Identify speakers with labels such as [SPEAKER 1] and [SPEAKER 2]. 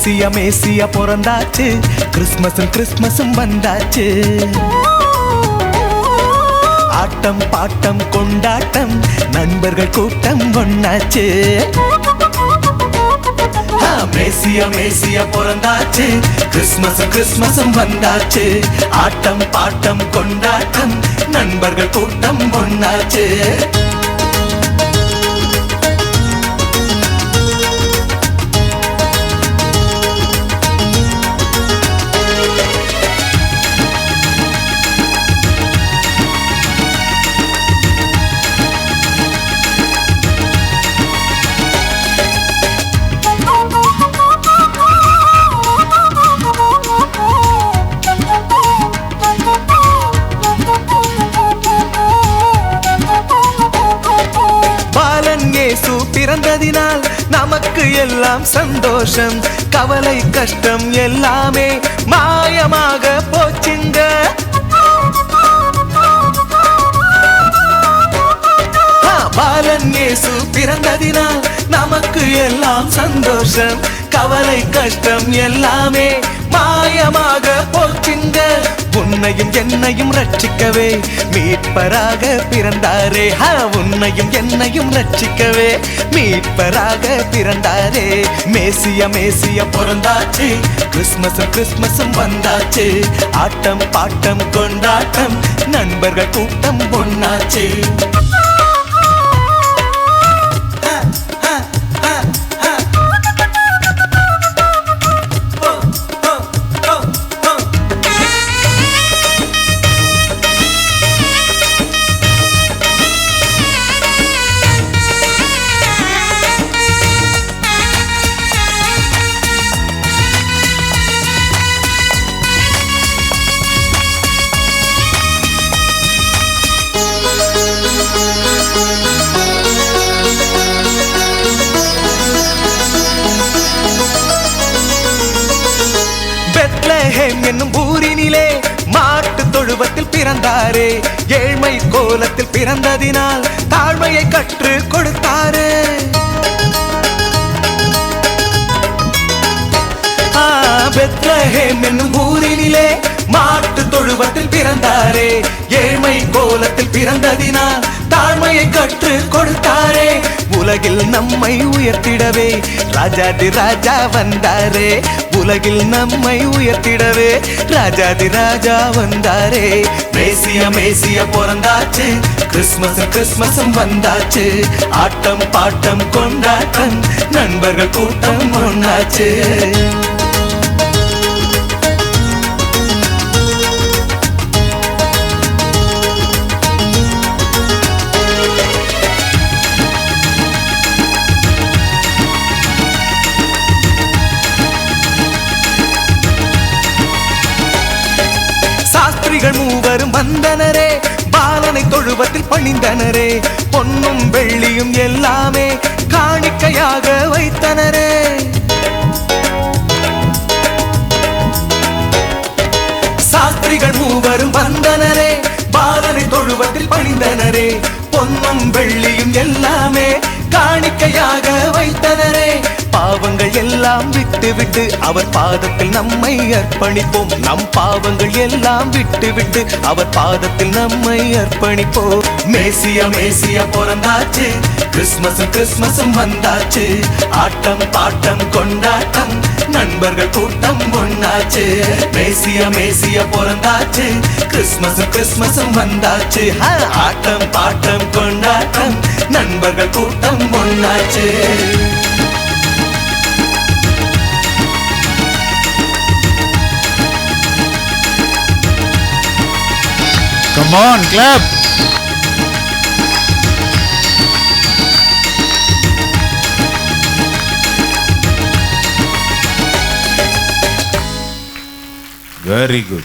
[SPEAKER 1] மேசியா மேசியா பிறந்தாச்சு, கிறிஸ்மஸும் கிறிஸ்மஸும் வந்தாச்சு. ஆட்டம் பாட்டம் கொண்டாட்டம், நண்பர்கள் கூட்டம் ஒண்ணாச்சு. மேசியா மேசியா பிறந்தாச்சு, கிறிஸ்மஸும் கிறிஸ்மஸும் வந்தாச்சு. ஆட்டம் பாட்டம் கொண்டாட்டம், நண்பர்கள் கூட்டம் ஒண்ணாச்சு. இயேசு பிறந்ததினால் நமக்கு எல்லாம் சந்தோஷம், கவலை கஷ்டம் எல்லாமே மாயமாக போச்சுங்க. பாலன் இயேசு பிறந்ததினால் நமக்கு எல்லாம் சந்தோஷம், கவலை கஷ்டம் எல்லாமே மாயமாக போச்சுங்க. உன்னையும் என்னையும் ரட்சிக்கவே மீட்பராக பிறந்தாரே. உன்னையும் என்னையும் ரட்சிக்கவே மீட்பராக பிறந்தாரே. மேசியா மேசியா பிறந்தாச்சு, கிறிஸ்மஸும் கிறிஸ்மஸும் வந்தாச்சு. ஆட்டம் பாட்டம் கொண்டாட்டம், நண்பர்கள் கூட்டம் ஒண்ணாச்சு. என்னும் ஊரினிலே மாட்டு தொழுவத்தில் பிறந்தாரே. ஏழ்மை கோலத்தில் பிறந்ததினால் தாழ்மையை கற்று கொடுத்தாரே. பெத்லஹேம் என்னும் ஊரினிலே மாட்டு தொழுவத்தில் பிறந்தாரே. ஏழ்மை கோலத்தில் பிறந்ததினால் தாழ்மையை கற்று கொடுத்தாரே. உலகில் நம்மை உயர்த்திடவே ராஜாதி ராஜா வந்தாரே. உலகில் நம்மை உயர்த்திடவே ராஜாதி ராஜா வந்தாரே. மேசியா மேசியா பிறந்தாச்சு, கிறிஸ்மஸும் கிறிஸ்மஸும் வந்தாச்சு. ஆட்டம் பாட்டம் கொண்டாட்டம், நண்பர்கள் கூட்டம் ஒண்ணாச்சு. சாஸ்திரிகள் மூவரும் வந்தனரே, பாலனை தொழுவத்தில் பணிந்தனரே. பொன்னும் வெள்ளியும் எல்லாமே காணிக்கையாக வைத்தனரே. சாஸ்திரிகள் மூவரும் வந்தனரே, பாலனை தொழுவத்தில் பணிந்தனரே. பொன்னும் வெள்ளியும் எல்லாமே காணிக்கையாக வைத்தனரே. பாவங்கள் எல்லாம் விட்டு விட்டு அவர் பாதத்தில் நம்மை அர்ப்பணிப்போம். நம் பாவங்கள் எல்லாம் விட்டு விட்டு அவர் பாதத்தில் நம்மை அர்ப்பணிப்போம். மேசியா மேசியா பிறந்தாச்சு, கிறிஸ்மஸும் கிறிஸ்மஸும் வந்தாச்சு. ஆட்டம் பாட்டம் கொண்டாட்டம், நண்பர்கள் கூட்டம் ஒண்ணாச்சு. மேசியா மேசியா பிறந்தாச்சு, கிறிஸ்மஸும் கிறிஸ்மஸும் வந்தாச்சு. ஆட்டம் பாட்டம் கொண்டாட்டம், நண்பர்கள் கூட்டம் ஒண்ணாச்சு.
[SPEAKER 2] Come on, clap! Very good.